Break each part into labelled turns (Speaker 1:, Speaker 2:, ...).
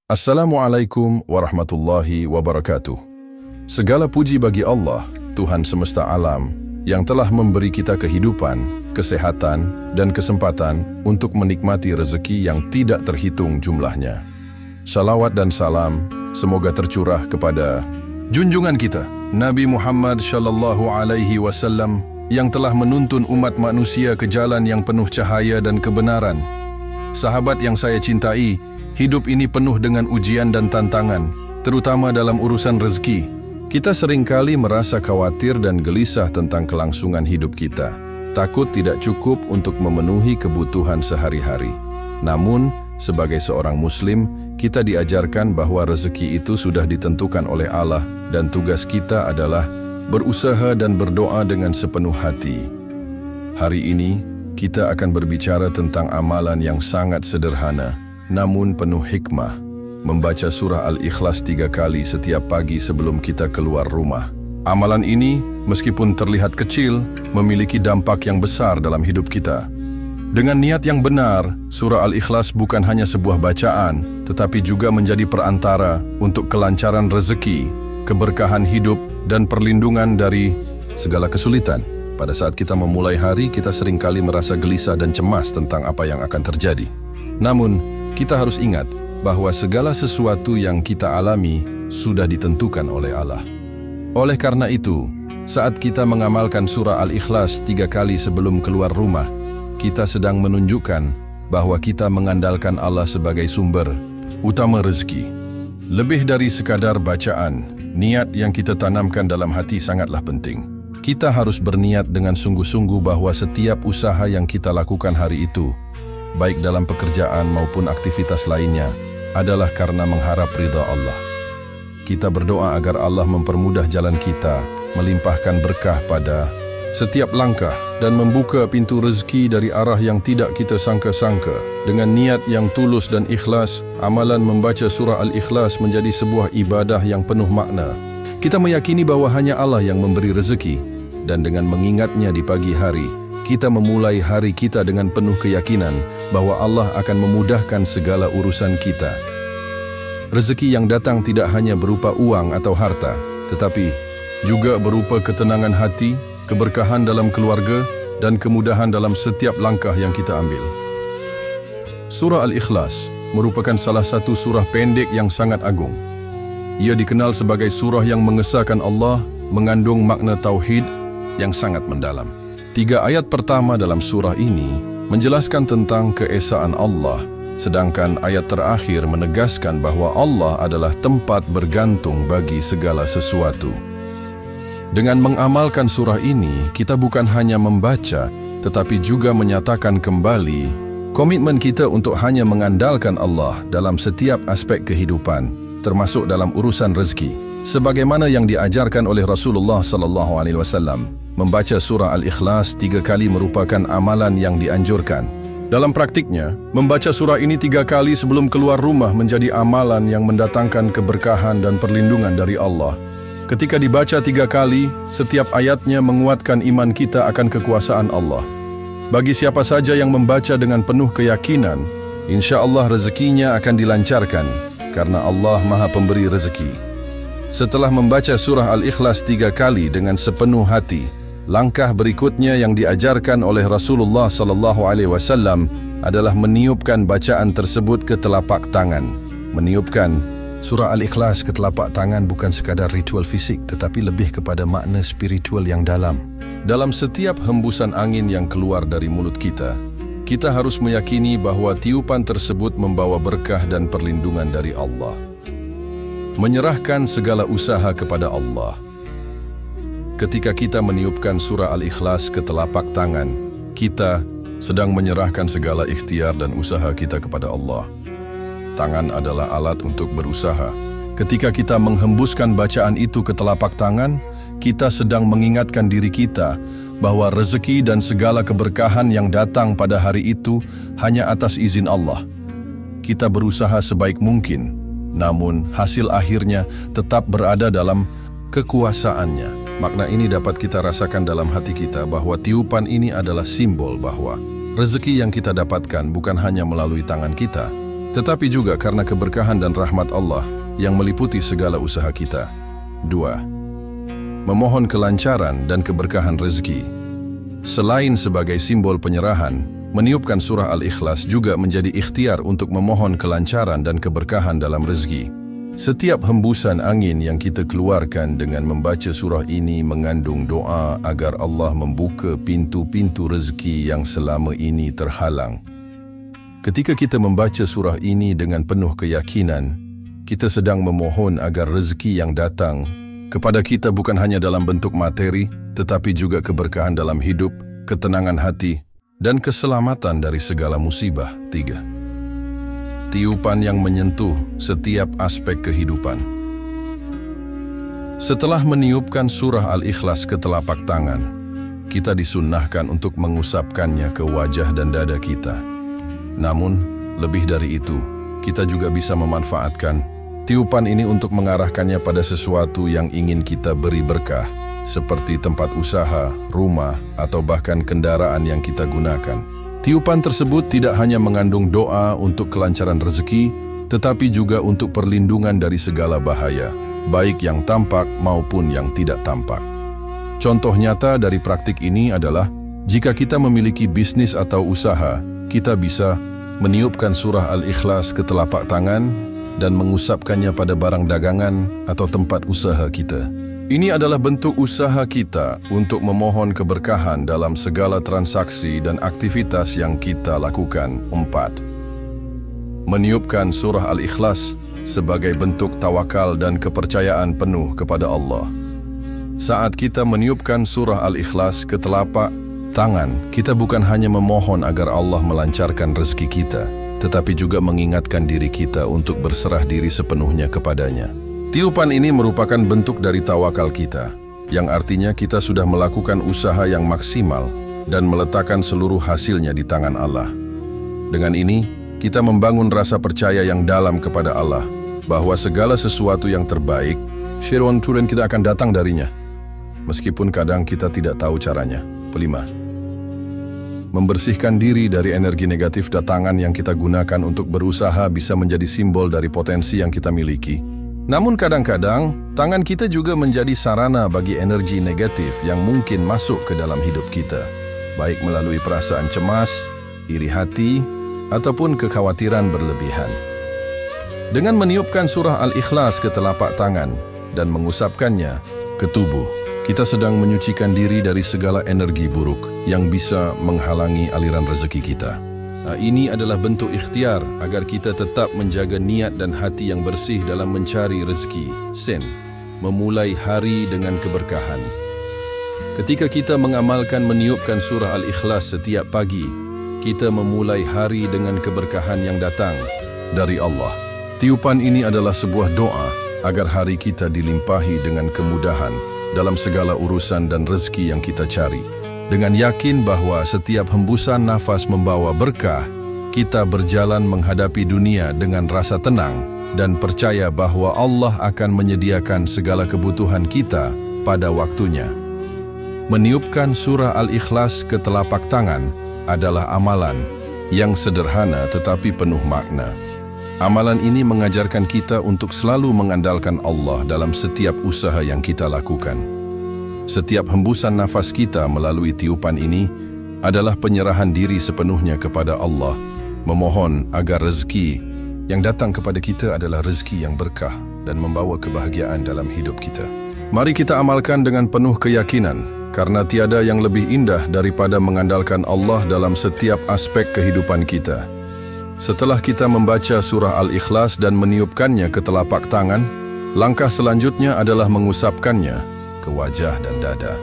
Speaker 1: Assalamualaikum warahmatullahi wabarakatuh. Segala puji bagi Allah, Tuhan semesta alam, yang telah memberi kita kehidupan, kesehatan, dan kesempatan untuk menikmati rezeki yang tidak terhitung jumlahnya. Salawat dan salam semoga tercurah kepada junjungan kita, Nabi Muhammad Shallallahu Alaihi Wasallam, yang telah menuntun umat manusia ke jalan yang penuh cahaya dan kebenaran. Sahabat yang saya cintai, hidup ini penuh dengan ujian dan tantangan, terutama dalam urusan rezeki. Kita seringkali merasa khawatir dan gelisah tentang kelangsungan hidup kita. Takut tidak cukup untuk memenuhi kebutuhan sehari-hari. Namun, sebagai seorang Muslim, kita diajarkan bahwa rezeki itu sudah ditentukan oleh Allah dan tugas kita adalah berusaha dan berdoa dengan sepenuh hati. Hari ini, kita akan berbicara tentang amalan yang sangat sederhana, namun penuh hikmah, membaca surah Al-Ikhlas 3 kali setiap pagi sebelum kita keluar rumah. Amalan ini, meskipun terlihat kecil, memiliki dampak yang besar dalam hidup kita. Dengan niat yang benar, surah Al-Ikhlas bukan hanya sebuah bacaan, tetapi juga menjadi perantara untuk kelancaran rezeki, keberkahan hidup, dan perlindungan dari segala kesulitan. Pada saat kita memulai hari, kita seringkali merasa gelisah dan cemas tentang apa yang akan terjadi. Namun, kita harus ingat bahwa segala sesuatu yang kita alami sudah ditentukan oleh Allah. Oleh karena itu, saat kita mengamalkan surah Al-Ikhlas 3 kali sebelum keluar rumah, kita sedang menunjukkan bahwa kita mengandalkan Allah sebagai sumber utama rezeki. Lebih dari sekadar bacaan, niat yang kita tanamkan dalam hati sangatlah penting. Kita harus berniat dengan sungguh-sungguh bahwa setiap usaha yang kita lakukan hari itu, baik dalam pekerjaan maupun aktivitas lainnya, adalah karena mengharap ridha Allah. Kita berdoa agar Allah mempermudah jalan kita, melimpahkan berkah pada setiap langkah, dan membuka pintu rezeki dari arah yang tidak kita sangka-sangka. Dengan niat yang tulus dan ikhlas, amalan membaca surah Al-Ikhlas menjadi sebuah ibadah yang penuh makna. Kita meyakini bahwa hanya Allah yang memberi rezeki, dan dengan mengingatnya di pagi hari, kita memulai hari kita dengan penuh keyakinan bahwa Allah akan memudahkan segala urusan kita. Rezeki yang datang tidak hanya berupa uang atau harta, tetapi juga berupa ketenangan hati, keberkahan dalam keluarga, dan kemudahan dalam setiap langkah yang kita ambil. Surah Al-Ikhlas merupakan salah satu surah pendek yang sangat agung. Ia dikenal sebagai surah yang mengesahkan Allah, mengandung makna tauhid yang sangat mendalam. 3 ayat pertama dalam surah ini menjelaskan tentang keesaan Allah, sedangkan ayat terakhir menegaskan bahwa Allah adalah tempat bergantung bagi segala sesuatu. Dengan mengamalkan surah ini, kita bukan hanya membaca, tetapi juga menyatakan kembali komitmen kita untuk hanya mengandalkan Allah dalam setiap aspek kehidupan, termasuk dalam urusan rezeki. Sebagaimana yang diajarkan oleh Rasulullah SAW, membaca surah Al-Ikhlas 3 kali merupakan amalan yang dianjurkan. Dalam praktiknya, membaca surah ini 3 kali sebelum keluar rumah menjadi amalan yang mendatangkan keberkahan dan perlindungan dari Allah. Ketika dibaca 3 kali, setiap ayatnya menguatkan iman kita akan kekuasaan Allah. Bagi siapa saja yang membaca dengan penuh keyakinan, insya Allah rezekinya akan dilancarkan, karena Allah Maha Pemberi rezeki. Setelah membaca surah Al-Ikhlas 3 kali dengan sepenuh hati, langkah berikutnya yang diajarkan oleh Rasulullah SAW adalah meniupkan bacaan tersebut ke telapak tangan. Meniupkan surah Al-Ikhlas ke telapak tangan bukan sekadar ritual fisik, tetapi lebih kepada makna spiritual yang dalam. Dalam setiap hembusan angin yang keluar dari mulut kita, kita harus meyakini bahwa tiupan tersebut membawa berkah dan perlindungan dari Allah. Menyerahkan segala usaha kepada Allah. Ketika kita meniupkan surah Al-Ikhlas ke telapak tangan, kita sedang menyerahkan segala ikhtiar dan usaha kita kepada Allah. Tangan adalah alat untuk berusaha. Ketika kita menghembuskan bacaan itu ke telapak tangan, kita sedang mengingatkan diri kita bahwa rezeki dan segala keberkahan yang datang pada hari itu hanya atas izin Allah. Kita berusaha sebaik mungkin, namun hasil akhirnya tetap berada dalam kekuasaannya. Makna ini dapat kita rasakan dalam hati kita bahwa tiupan ini adalah simbol bahwa rezeki yang kita dapatkan bukan hanya melalui tangan kita, tetapi juga karena keberkahan dan rahmat Allah yang meliputi segala usaha kita. 2. Memohon kelancaran dan keberkahan rezeki. Selain sebagai simbol penyerahan, meniupkan surah Al-Ikhlas juga menjadi ikhtiar untuk memohon kelancaran dan keberkahan dalam rezeki. Setiap hembusan angin yang kita keluarkan dengan membaca surah ini mengandung doa agar Allah membuka pintu-pintu rezeki yang selama ini terhalang. Ketika kita membaca surah ini dengan penuh keyakinan, kita sedang memohon agar rezeki yang datang kepada kita bukan hanya dalam bentuk materi, tetapi juga keberkahan dalam hidup, ketenangan hati, dan keselamatan dari segala musibah. 3. Tiupan yang menyentuh setiap aspek kehidupan. Setelah meniupkan surah Al-Ikhlas ke telapak tangan, kita disunnahkan untuk mengusapkannya ke wajah dan dada kita. Namun, lebih dari itu, kita juga bisa memanfaatkan tiupan ini untuk mengarahkannya pada sesuatu yang ingin kita beri berkah, seperti tempat usaha, rumah, atau bahkan kendaraan yang kita gunakan. Tiupan tersebut tidak hanya mengandung doa untuk kelancaran rezeki, tetapi juga untuk perlindungan dari segala bahaya, baik yang tampak maupun yang tidak tampak. Contoh nyata dari praktik ini adalah, jika kita memiliki bisnis atau usaha, kita bisa meniupkan surah Al-Ikhlas ke telapak tangan dan mengusapkannya pada barang dagangan atau tempat usaha kita. Ini adalah bentuk usaha kita untuk memohon keberkahan dalam segala transaksi dan aktivitas yang kita lakukan. 4. Meniupkan surah Al-Ikhlas sebagai bentuk tawakal dan kepercayaan penuh kepada Allah. Saat kita meniupkan surah Al-Ikhlas ke telapak tangan, kita bukan hanya memohon agar Allah melancarkan rezeki kita, tetapi juga mengingatkan diri kita untuk berserah diri sepenuhnya kepadanya. Tiupan ini merupakan bentuk dari tawakal kita, yang artinya kita sudah melakukan usaha yang maksimal dan meletakkan seluruh hasilnya di tangan Allah. Dengan ini, kita membangun rasa percaya yang dalam kepada Allah, bahwa segala sesuatu yang terbaik, Syirwan Turen kita akan datang darinya, meskipun kadang kita tidak tahu caranya. 5. Membersihkan diri dari energi negatif datangan yang kita gunakan untuk berusaha bisa menjadi simbol dari potensi yang kita miliki. Namun kadang-kadang, tangan kita juga menjadi sarana bagi energi negatif yang mungkin masuk ke dalam hidup kita, baik melalui perasaan cemas, iri hati, ataupun kekhawatiran berlebihan. Dengan meniupkan surah Al-Ikhlas ke telapak tangan dan mengusapkannya ke tubuh, kita sedang menyucikan diri dari segala energi buruk yang bisa menghalangi aliran rezeki kita. Ini adalah bentuk ikhtiar agar kita tetap menjaga niat dan hati yang bersih dalam mencari rezeki. Sen, memulai hari dengan keberkahan. Ketika kita mengamalkan meniupkan surah Al-Ikhlas setiap pagi, kita memulai hari dengan keberkahan yang datang dari Allah. Tiupan ini adalah sebuah doa agar hari kita dilimpahi dengan kemudahan dalam segala urusan dan rezeki yang kita cari. Dengan yakin bahwa setiap hembusan nafas membawa berkah, kita berjalan menghadapi dunia dengan rasa tenang dan percaya bahwa Allah akan menyediakan segala kebutuhan kita pada waktunya. Meniupkan surah Al-Ikhlas ke telapak tangan adalah amalan yang sederhana tetapi penuh makna. Amalan ini mengajarkan kita untuk selalu mengandalkan Allah dalam setiap usaha yang kita lakukan. Setiap hembusan nafas kita melalui tiupan ini adalah penyerahan diri sepenuhnya kepada Allah, memohon agar rezeki yang datang kepada kita adalah rezeki yang berkah dan membawa kebahagiaan dalam hidup kita. Mari kita amalkan dengan penuh keyakinan, karena tiada yang lebih indah daripada mengandalkan Allah dalam setiap aspek kehidupan kita. Setelah kita membaca surah Al-Ikhlas dan meniupkannya ke telapak tangan, langkah selanjutnya adalah mengusapkannya ke wajah dan dada.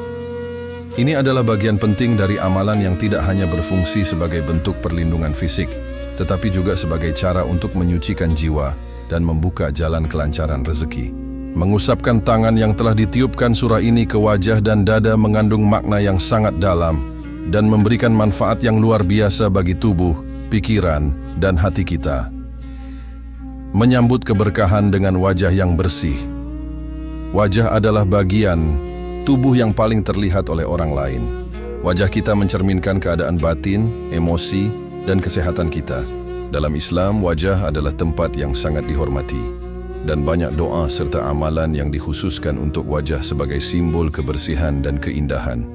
Speaker 1: Ini adalah bagian penting dari amalan yang tidak hanya berfungsi sebagai bentuk perlindungan fisik, tetapi juga sebagai cara untuk menyucikan jiwa dan membuka jalan kelancaran rezeki. Mengusapkan tangan yang telah ditiupkan surah ini ke wajah dan dada mengandung makna yang sangat dalam dan memberikan manfaat yang luar biasa bagi tubuh, pikiran, dan hati kita. Menyambut keberkahan dengan wajah yang bersih. Wajah adalah bagian tubuh yang paling terlihat oleh orang lain. Wajah kita mencerminkan keadaan batin, emosi, dan kesehatan kita. Dalam Islam, wajah adalah tempat yang sangat dihormati, dan banyak doa serta amalan yang dikhususkan untuk wajah sebagai simbol kebersihan dan keindahan.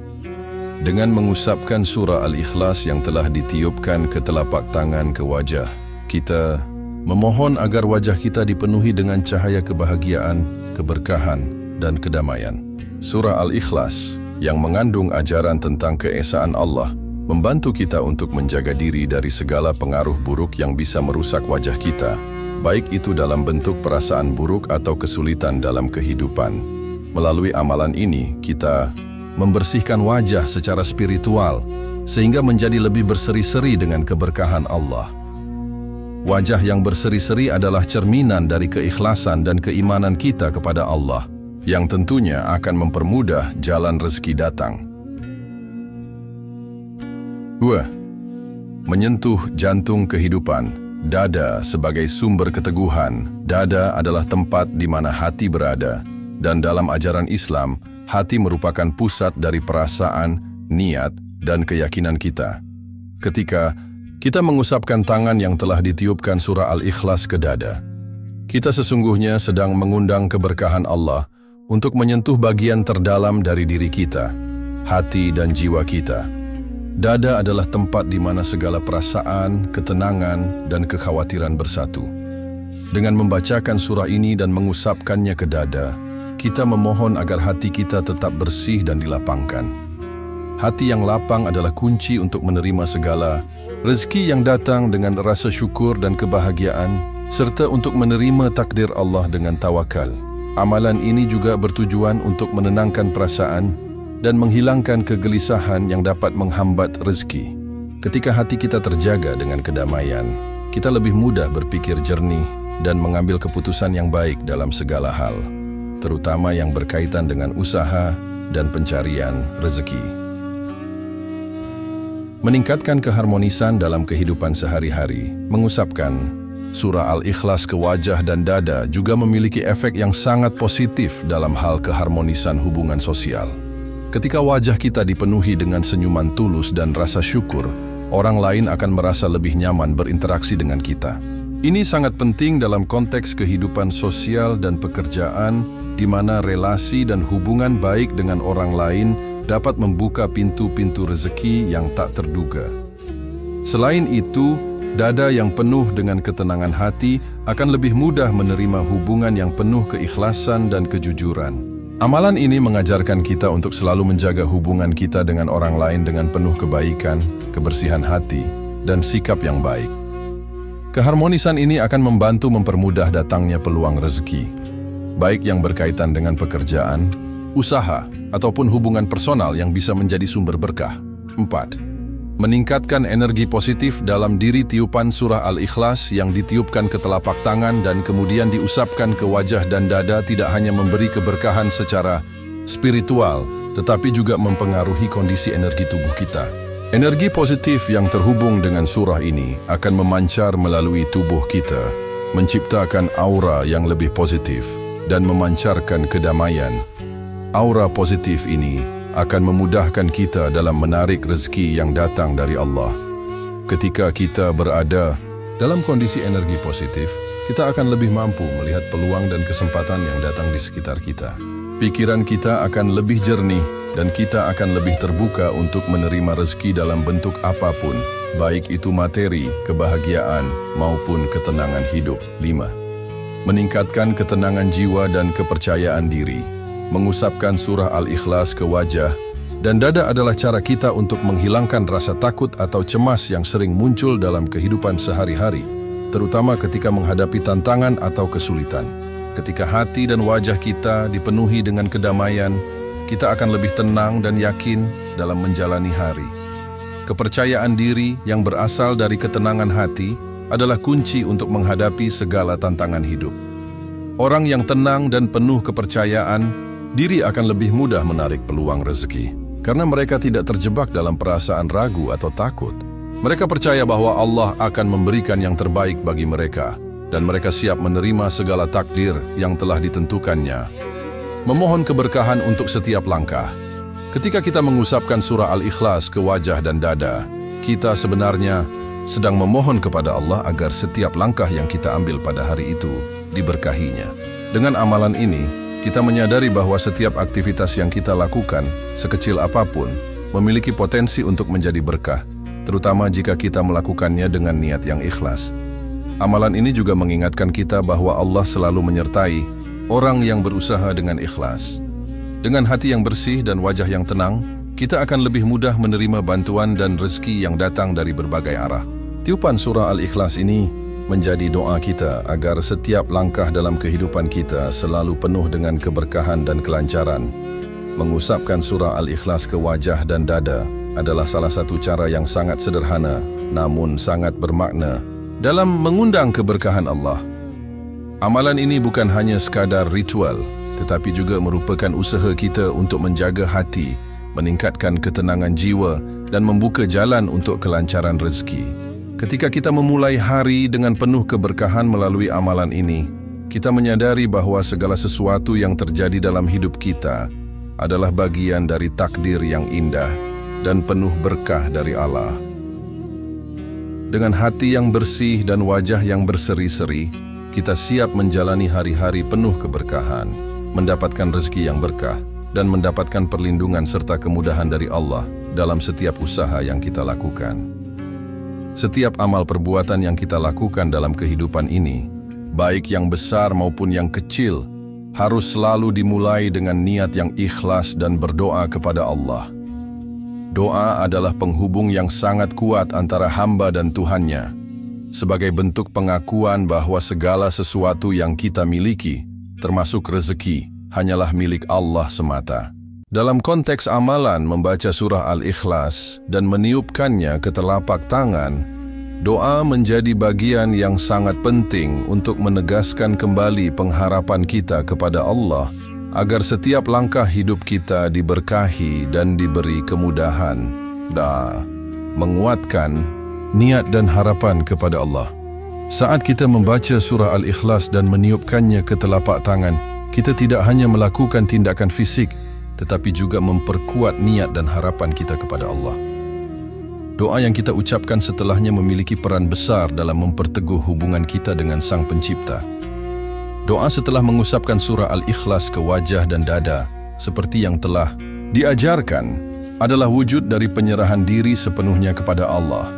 Speaker 1: Dengan mengusapkan surah Al-Ikhlas yang telah ditiupkan ke telapak tangan ke wajah, kita memohon agar wajah kita dipenuhi dengan cahaya kebahagiaan, keberkahan, dan kedamaian. Surah Al-Ikhlas yang mengandung ajaran tentang keesaan Allah membantu kita untuk menjaga diri dari segala pengaruh buruk yang bisa merusak wajah kita, baik itu dalam bentuk perasaan buruk atau kesulitan dalam kehidupan. Melalui amalan ini, kita membersihkan wajah secara spiritual, sehingga menjadi lebih berseri-seri dengan keberkahan Allah. Wajah yang berseri-seri adalah cerminan dari keikhlasan dan keimanan kita kepada Allah, yang tentunya akan mempermudah jalan rezeki datang. 2. Menyentuh jantung kehidupan. Dada sebagai sumber keteguhan. Dada adalah tempat di mana hati berada, dan dalam ajaran Islam, hati merupakan pusat dari perasaan, niat, dan keyakinan kita. Ketika kita mengusapkan tangan yang telah ditiupkan surah Al-Ikhlas ke dada, kita sesungguhnya sedang mengundang keberkahan Allah untuk menyentuh bagian terdalam dari diri kita, hati dan jiwa kita. Dada adalah tempat di mana segala perasaan, ketenangan, dan kekhawatiran bersatu. Dengan membacakan surah ini dan mengusapkannya ke dada, kita memohon agar hati kita tetap bersih dan dilapangkan. Hati yang lapang adalah kunci untuk menerima segala rezeki yang datang dengan rasa syukur dan kebahagiaan, serta untuk menerima takdir Allah dengan tawakal. Amalan ini juga bertujuan untuk menenangkan perasaan dan menghilangkan kegelisahan yang dapat menghambat rezeki. Ketika hati kita terjaga dengan kedamaian, kita lebih mudah berpikir jernih dan mengambil keputusan yang baik dalam segala hal, terutama yang berkaitan dengan usaha dan pencarian rezeki. Meningkatkan keharmonisan dalam kehidupan sehari-hari, mengusapkan surah Al-Ikhlas ke wajah dan dada juga memiliki efek yang sangat positif dalam hal keharmonisan hubungan sosial. Ketika wajah kita dipenuhi dengan senyuman tulus dan rasa syukur, orang lain akan merasa lebih nyaman berinteraksi dengan kita. Ini sangat penting dalam konteks kehidupan sosial dan pekerjaan, di mana relasi dan hubungan baik dengan orang lain dapat membuka pintu-pintu rezeki yang tak terduga. Selain itu, dada yang penuh dengan ketenangan hati akan lebih mudah menerima hubungan yang penuh keikhlasan dan kejujuran. Amalan ini mengajarkan kita untuk selalu menjaga hubungan kita dengan orang lain dengan penuh kebaikan, kebersihan hati, dan sikap yang baik. Keharmonisan ini akan membantu mempermudah datangnya peluang rezeki, baik yang berkaitan dengan pekerjaan, usaha, ataupun hubungan personal yang bisa menjadi sumber berkah. 4. Meningkatkan energi positif dalam diri. Tiupan surah Al-Ikhlas yang ditiupkan ke telapak tangan dan kemudian diusapkan ke wajah dan dada tidak hanya memberi keberkahan secara spiritual, tetapi juga mempengaruhi kondisi energi tubuh kita. Energi positif yang terhubung dengan surah ini akan memancar melalui tubuh kita, menciptakan aura yang lebih positif dan memancarkan kedamaian. Aura positif ini akan memudahkan kita dalam menarik rezeki yang datang dari Allah. Ketika kita berada dalam kondisi energi positif, kita akan lebih mampu melihat peluang dan kesempatan yang datang di sekitar kita. Pikiran kita akan lebih jernih dan kita akan lebih terbuka untuk menerima rezeki dalam bentuk apapun, baik itu materi, kebahagiaan, maupun ketenangan hidup. 5. Meningkatkan ketenangan jiwa dan kepercayaan diri. Mengusapkan surah Al-Ikhlas ke wajah dan dada adalah cara kita untuk menghilangkan rasa takut atau cemas yang sering muncul dalam kehidupan sehari-hari, terutama ketika menghadapi tantangan atau kesulitan. Ketika hati dan wajah kita dipenuhi dengan kedamaian, kita akan lebih tenang dan yakin dalam menjalani hari. Kepercayaan diri yang berasal dari ketenangan hati adalah kunci untuk menghadapi segala tantangan hidup. Orang yang tenang dan penuh kepercayaan diri akan lebih mudah menarik peluang rezeki, karena mereka tidak terjebak dalam perasaan ragu atau takut. Mereka percaya bahwa Allah akan memberikan yang terbaik bagi mereka, dan mereka siap menerima segala takdir yang telah ditentukannya. Memohon keberkahan untuk setiap langkah. Ketika kita mengusapkan surah Al-Ikhlas ke wajah dan dada, kita sebenarnya sedang memohon kepada Allah agar setiap langkah yang kita ambil pada hari itu diberkahinya. Dengan amalan ini, kita menyadari bahwa setiap aktivitas yang kita lakukan, sekecil apapun, memiliki potensi untuk menjadi berkah, terutama jika kita melakukannya dengan niat yang ikhlas. Amalan ini juga mengingatkan kita bahwa Allah selalu menyertai orang yang berusaha dengan ikhlas. Dengan hati yang bersih dan wajah yang tenang, kita akan lebih mudah menerima bantuan dan rezeki yang datang dari berbagai arah. Tiupan surah Al-Ikhlas ini menjadi doa kita agar setiap langkah dalam kehidupan kita selalu penuh dengan keberkahan dan kelancaran. Mengusapkan surah Al-Ikhlas ke wajah dan dada adalah salah satu cara yang sangat sederhana namun sangat bermakna dalam mengundang keberkahan Allah. Amalan ini bukan hanya sekadar ritual, tetapi juga merupakan usaha kita untuk menjaga hati, meningkatkan ketenangan jiwa dan membuka jalan untuk kelancaran rezeki. Ketika kita memulai hari dengan penuh keberkahan melalui amalan ini, kita menyadari bahwa segala sesuatu yang terjadi dalam hidup kita adalah bagian dari takdir yang indah dan penuh berkah dari Allah. Dengan hati yang bersih dan wajah yang berseri-seri, kita siap menjalani hari-hari penuh keberkahan, mendapatkan rezeki yang berkah, dan mendapatkan perlindungan serta kemudahan dari Allah dalam setiap usaha yang kita lakukan. Setiap amal perbuatan yang kita lakukan dalam kehidupan ini, baik yang besar maupun yang kecil, harus selalu dimulai dengan niat yang ikhlas dan berdoa kepada Allah. Doa adalah penghubung yang sangat kuat antara hamba dan Tuhannya, sebagai bentuk pengakuan bahwa segala sesuatu yang kita miliki, termasuk rezeki, hanyalah milik Allah semata. Dalam konteks amalan membaca surah Al-Ikhlas dan meniupkannya ke telapak tangan, doa menjadi bagian yang sangat penting untuk menegaskan kembali pengharapan kita kepada Allah agar setiap langkah hidup kita diberkahi dan diberi kemudahan. Menguatkan niat dan harapan kepada Allah. Saat kita membaca surah Al-Ikhlas dan meniupkannya ke telapak tangan, kita tidak hanya melakukan tindakan fisik, tetapi juga memperkuat niat dan harapan kita kepada Allah. Doa yang kita ucapkan setelahnya memiliki peran besar dalam memperteguh hubungan kita dengan Sang Pencipta. Doa setelah mengusapkan surah Al-Ikhlas ke wajah dan dada, seperti yang telah diajarkan, adalah wujud dari penyerahan diri sepenuhnya kepada Allah.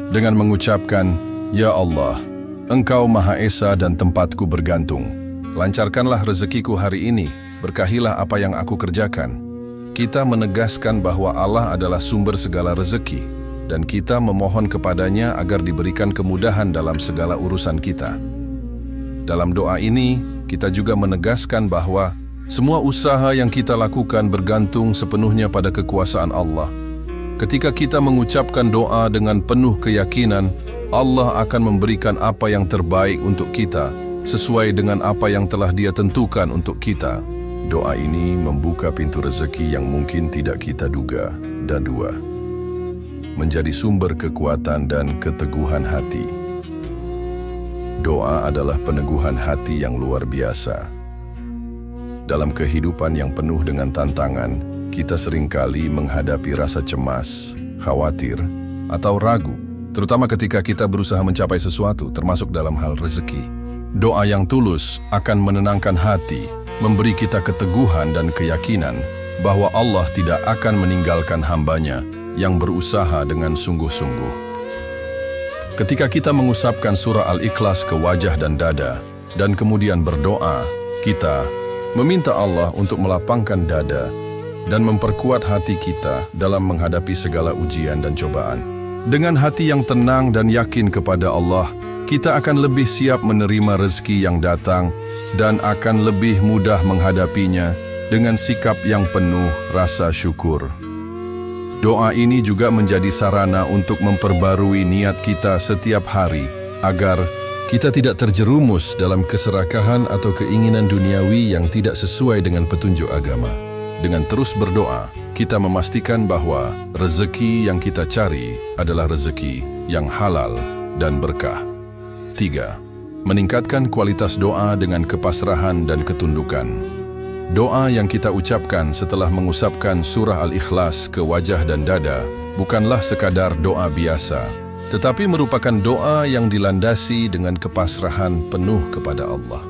Speaker 1: Dengan mengucapkan, "Ya Allah, Engkau Maha Esa dan tempatku bergantung. Lancarkanlah rezekiku hari ini, berkahilah apa yang aku kerjakan." Kita menegaskan bahwa Allah adalah sumber segala rezeki, dan kita memohon kepadanya agar diberikan kemudahan dalam segala urusan kita. Dalam doa ini, kita juga menegaskan bahwa semua usaha yang kita lakukan bergantung sepenuhnya pada kekuasaan Allah. Ketika kita mengucapkan doa dengan penuh keyakinan, Allah akan memberikan apa yang terbaik untuk kita, sesuai dengan apa yang telah Dia tentukan untuk kita. Doa ini membuka pintu rezeki yang mungkin tidak kita duga, dan menjadi sumber kekuatan dan keteguhan hati. Doa adalah peneguhan hati yang luar biasa. Dalam kehidupan yang penuh dengan tantangan, kita seringkali menghadapi rasa cemas, khawatir, atau ragu, terutama ketika kita berusaha mencapai sesuatu, termasuk dalam hal rezeki. Doa yang tulus akan menenangkan hati, memberi kita keteguhan dan keyakinan bahwa Allah tidak akan meninggalkan hamba-Nya yang berusaha dengan sungguh-sungguh. Ketika kita mengusapkan surah Al-Ikhlas ke wajah dan dada, dan kemudian berdoa, kita meminta Allah untuk melapangkan dada dan memperkuat hati kita dalam menghadapi segala ujian dan cobaan. Dengan hati yang tenang dan yakin kepada Allah, kita akan lebih siap menerima rezeki yang datang dan akan lebih mudah menghadapinya dengan sikap yang penuh rasa syukur. Doa ini juga menjadi sarana untuk memperbarui niat kita setiap hari, agar kita tidak terjerumus dalam keserakahan atau keinginan duniawi yang tidak sesuai dengan petunjuk agama. Dengan terus berdoa, kita memastikan bahwa rezeki yang kita cari adalah rezeki yang halal dan berkah. 3. Meningkatkan kualitas doa dengan kepasrahan dan ketundukan. Doa yang kita ucapkan setelah mengusapkan surah Al-Ikhlas ke wajah dan dada bukanlah sekadar doa biasa, tetapi merupakan doa yang dilandasi dengan kepasrahan penuh kepada Allah.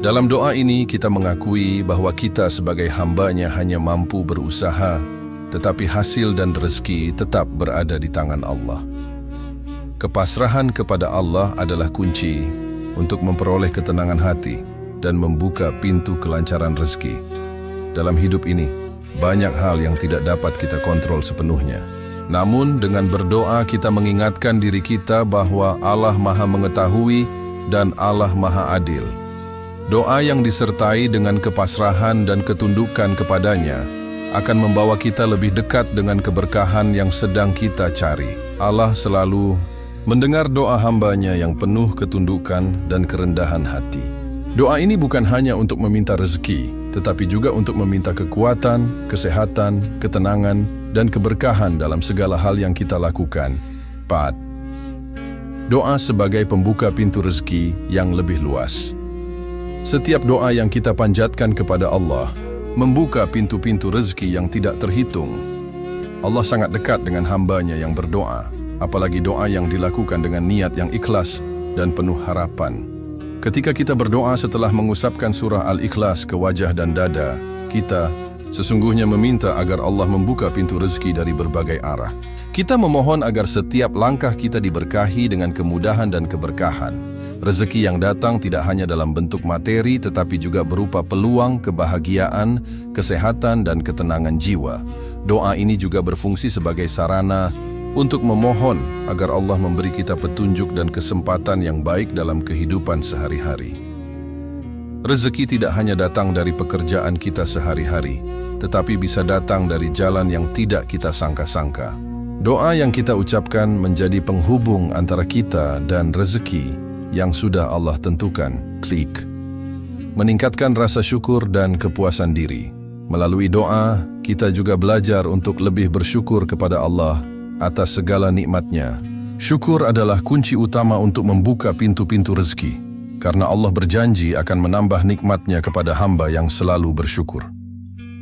Speaker 1: Dalam doa ini kita mengakui bahwa kita sebagai hamba-Nya hanya mampu berusaha, tetapi hasil dan rezeki tetap berada di tangan Allah. Kepasrahan kepada Allah adalah kunci untuk memperoleh ketenangan hati dan membuka pintu kelancaran rezeki. Dalam hidup ini, banyak hal yang tidak dapat kita kontrol sepenuhnya. Namun, dengan berdoa kita mengingatkan diri kita bahwa Allah Maha Mengetahui dan Allah Maha Adil. Doa yang disertai dengan kepasrahan dan ketundukan kepadanya akan membawa kita lebih dekat dengan keberkahan yang sedang kita cari. Allah selalu mendengar doa hamba-Nya yang penuh ketundukan dan kerendahan hati. Doa ini bukan hanya untuk meminta rezeki, tetapi juga untuk meminta kekuatan, kesehatan, ketenangan, dan keberkahan dalam segala hal yang kita lakukan. 4. Doa sebagai pembuka pintu rezeki yang lebih luas. Setiap doa yang kita panjatkan kepada Allah membuka pintu-pintu rezeki yang tidak terhitung. Allah sangat dekat dengan hamba-Nya yang berdoa, apalagi doa yang dilakukan dengan niat yang ikhlas dan penuh harapan. Ketika kita berdoa setelah mengusapkan surah Al-Ikhlas ke wajah dan dada, kita sesungguhnya meminta agar Allah membuka pintu rezeki dari berbagai arah. Kita memohon agar setiap langkah kita diberkahi dengan kemudahan dan keberkahan. Rezeki yang datang tidak hanya dalam bentuk materi, tetapi juga berupa peluang, kebahagiaan, kesehatan, dan ketenangan jiwa. Doa ini juga berfungsi sebagai sarana untuk memohon agar Allah memberi kita petunjuk dan kesempatan yang baik dalam kehidupan sehari-hari. Rezeki tidak hanya datang dari pekerjaan kita sehari-hari, tetapi bisa datang dari jalan yang tidak kita sangka-sangka. Doa yang kita ucapkan menjadi penghubung antara kita dan rezeki yang sudah Allah tentukan. Klik. Meningkatkan rasa syukur dan kepuasan diri. Melalui doa, kita juga belajar untuk lebih bersyukur kepada Allah atas segala nikmat-Nya. Syukur adalah kunci utama untuk membuka pintu-pintu rezeki, karena Allah berjanji akan menambah nikmat-Nya kepada hamba yang selalu bersyukur.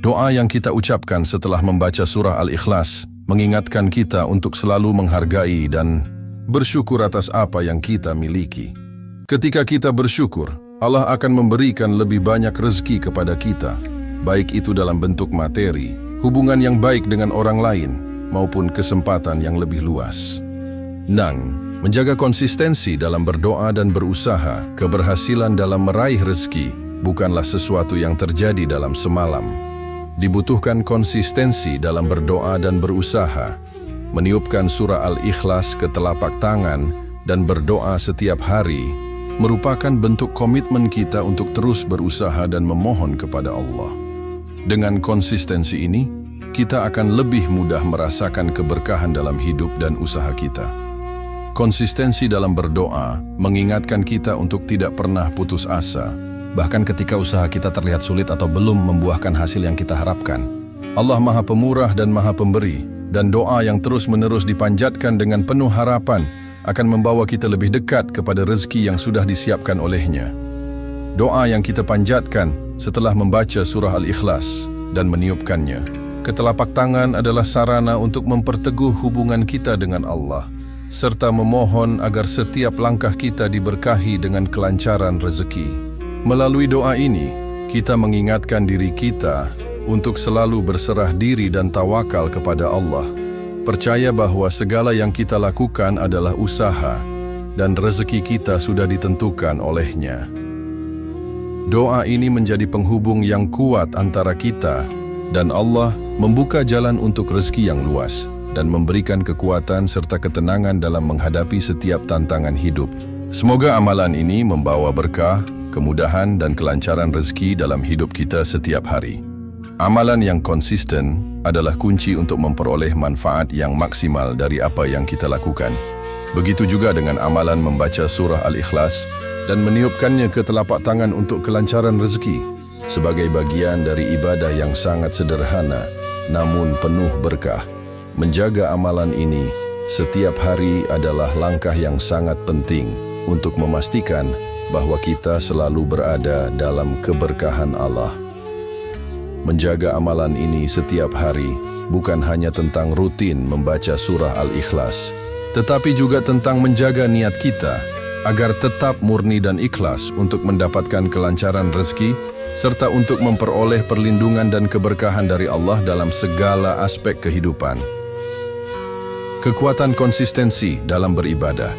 Speaker 1: Doa yang kita ucapkan setelah membaca surah Al-Ikhlas mengingatkan kita untuk selalu menghargai dan bersyukur atas apa yang kita miliki. Ketika kita bersyukur, Allah akan memberikan lebih banyak rezeki kepada kita, baik itu dalam bentuk materi, hubungan yang baik dengan orang lain, maupun kesempatan yang lebih luas. Menjaga konsistensi dalam berdoa dan berusaha. Keberhasilan dalam meraih rezeki bukanlah sesuatu yang terjadi dalam semalam. Dibutuhkan konsistensi dalam berdoa dan berusaha, meniupkan surah Al-Ikhlas ke telapak tangan dan berdoa setiap hari merupakan bentuk komitmen kita untuk terus berusaha dan memohon kepada Allah. Dengan konsistensi ini, kita akan lebih mudah merasakan keberkahan dalam hidup dan usaha kita. Konsistensi dalam berdoa mengingatkan kita untuk tidak pernah putus asa, bahkan ketika usaha kita terlihat sulit atau belum membuahkan hasil yang kita harapkan. Allah Maha Pemurah dan Maha Pemberi, dan doa yang terus-menerus dipanjatkan dengan penuh harapan akan membawa kita lebih dekat kepada rezeki yang sudah disiapkan oleh-Nya. Doa yang kita panjatkan setelah membaca surah Al-Ikhlas dan meniupkannya ke telapak tangan adalah sarana untuk memperteguh hubungan kita dengan Allah, serta memohon agar setiap langkah kita diberkahi dengan kelancaran rezeki. Melalui doa ini, kita mengingatkan diri kita untuk selalu berserah diri dan tawakal kepada Allah. Percaya bahwa segala yang kita lakukan adalah usaha, dan rezeki kita sudah ditentukan oleh-Nya. Doa ini menjadi penghubung yang kuat antara kita dan Allah, membuka jalan untuk rezeki yang luas dan memberikan kekuatan serta ketenangan dalam menghadapi setiap tantangan hidup. Semoga amalan ini membawa berkah, kemudahan, dan kelancaran rezeki dalam hidup kita setiap hari. Amalan yang konsisten adalah kunci untuk memperoleh manfaat yang maksimal dari apa yang kita lakukan. Begitu juga dengan amalan membaca surah Al-Ikhlas dan meniupkannya ke telapak tangan untuk kelancaran rezeki. Sebagai bagian dari ibadah yang sangat sederhana, namun penuh berkah. Menjaga amalan ini setiap hari adalah langkah yang sangat penting untuk memastikan bahwa kita selalu berada dalam keberkahan Allah. Menjaga amalan ini setiap hari bukan hanya tentang rutin membaca surah Al-Ikhlas, tetapi juga tentang menjaga niat kita agar tetap murni dan ikhlas untuk mendapatkan kelancaran rezeki, serta untuk memperoleh perlindungan dan keberkahan dari Allah dalam segala aspek kehidupan. Kekuatan konsistensi dalam beribadah.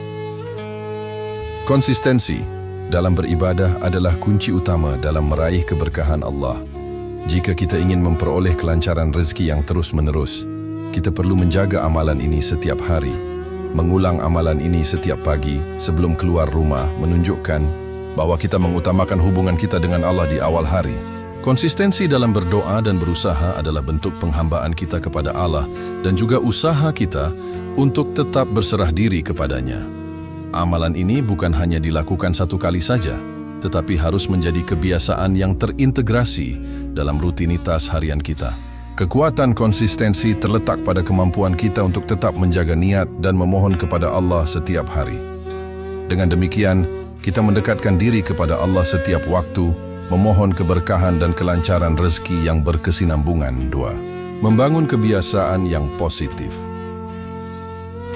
Speaker 1: Konsistensi dalam beribadah adalah kunci utama dalam meraih keberkahan Allah. Jika kita ingin memperoleh kelancaran rezeki yang terus-menerus, kita perlu menjaga amalan ini setiap hari. Mengulang amalan ini setiap pagi sebelum keluar rumah menunjukkan bahwa kita mengutamakan hubungan kita dengan Allah di awal hari. Konsistensi dalam berdoa dan berusaha adalah bentuk penghambaan kita kepada Allah dan juga usaha kita untuk tetap berserah diri kepadanya. Amalan ini bukan hanya dilakukan satu kali saja, tetapi harus menjadi kebiasaan yang terintegrasi dalam rutinitas harian kita. Kekuatan konsistensi terletak pada kemampuan kita untuk tetap menjaga niat dan memohon kepada Allah setiap hari. Dengan demikian, kita mendekatkan diri kepada Allah setiap waktu, memohon keberkahan dan kelancaran rezeki yang berkesinambungan. 2. Membangun kebiasaan yang positif.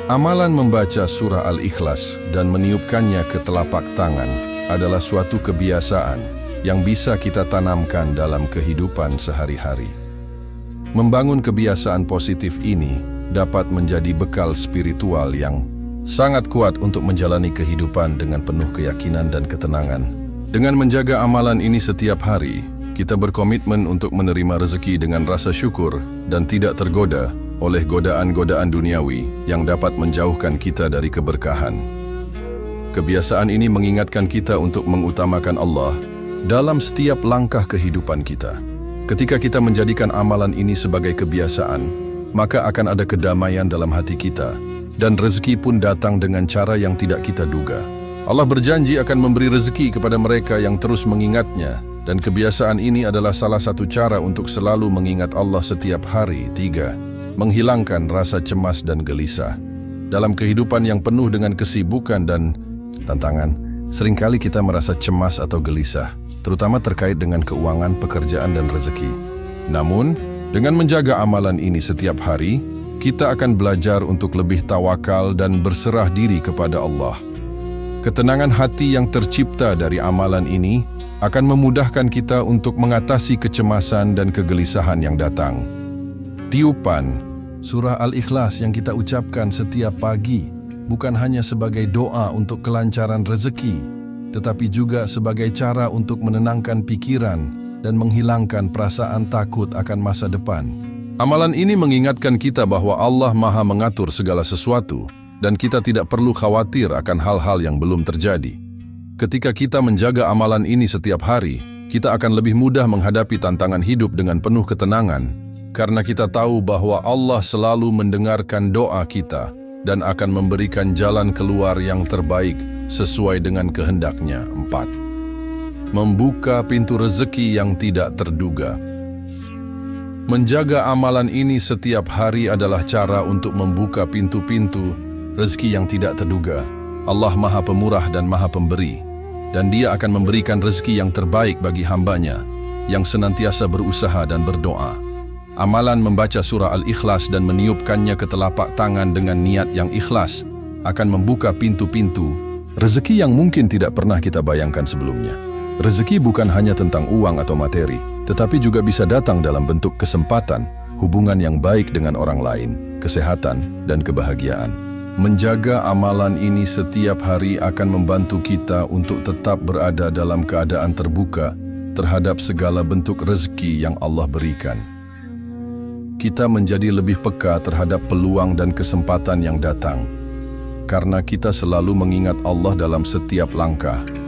Speaker 1: Amalan membaca surah Al-Ikhlas dan meniupkannya ke telapak tangan adalah suatu kebiasaan yang bisa kita tanamkan dalam kehidupan sehari-hari. Membangun kebiasaan positif ini dapat menjadi bekal spiritual yang sangat kuat untuk menjalani kehidupan dengan penuh keyakinan dan ketenangan. Dengan menjaga amalan ini setiap hari, kita berkomitmen untuk menerima rezeki dengan rasa syukur dan tidak tergoda oleh godaan-godaan duniawi yang dapat menjauhkan kita dari keberkahan. Kebiasaan ini mengingatkan kita untuk mengutamakan Allah dalam setiap langkah kehidupan kita. Ketika kita menjadikan amalan ini sebagai kebiasaan, maka akan ada kedamaian dalam hati kita, dan rezeki pun datang dengan cara yang tidak kita duga. Allah berjanji akan memberi rezeki kepada mereka yang terus mengingatnya, dan kebiasaan ini adalah salah satu cara untuk selalu mengingat Allah setiap hari. 3. Menghilangkan rasa cemas dan gelisah. Dalam kehidupan yang penuh dengan kesibukan dan tantangan, seringkali kita merasa cemas atau gelisah, terutama terkait dengan keuangan, pekerjaan, dan rezeki. Namun, dengan menjaga amalan ini setiap hari, kita akan belajar untuk lebih tawakal dan berserah diri kepada Allah. Ketenangan hati yang tercipta dari amalan ini akan memudahkan kita untuk mengatasi kecemasan dan kegelisahan yang datang. Tiupan surah Al-Ikhlas yang kita ucapkan setiap pagi bukan hanya sebagai doa untuk kelancaran rezeki, tetapi juga sebagai cara untuk menenangkan pikiran dan menghilangkan perasaan takut akan masa depan. Amalan ini mengingatkan kita bahwa Allah Maha mengatur segala sesuatu dan kita tidak perlu khawatir akan hal-hal yang belum terjadi. Ketika kita menjaga amalan ini setiap hari, kita akan lebih mudah menghadapi tantangan hidup dengan penuh ketenangan, karena kita tahu bahwa Allah selalu mendengarkan doa kita dan akan memberikan jalan keluar yang terbaik sesuai dengan kehendaknya. 4. Membuka pintu rezeki yang tidak terduga. Menjaga amalan ini setiap hari adalah cara untuk membuka pintu-pintu rezeki yang tidak terduga. Allah Maha Pemurah dan Maha Pemberi, dan Dia akan memberikan rezeki yang terbaik bagi hambanya yang senantiasa berusaha dan berdoa. Amalan membaca surah Al-Ikhlas dan meniupkannya ke telapak tangan dengan niat yang ikhlas akan membuka pintu-pintu rezeki yang mungkin tidak pernah kita bayangkan sebelumnya. Rezeki bukan hanya tentang uang atau materi, tetapi juga bisa datang dalam bentuk kesempatan, hubungan yang baik dengan orang lain, kesehatan, dan kebahagiaan. Menjaga amalan ini setiap hari akan membantu kita untuk tetap berada dalam keadaan terbuka terhadap segala bentuk rezeki yang Allah berikan. Kita menjadi lebih peka terhadap peluang dan kesempatan yang datang, karena kita selalu mengingat Allah dalam setiap langkah.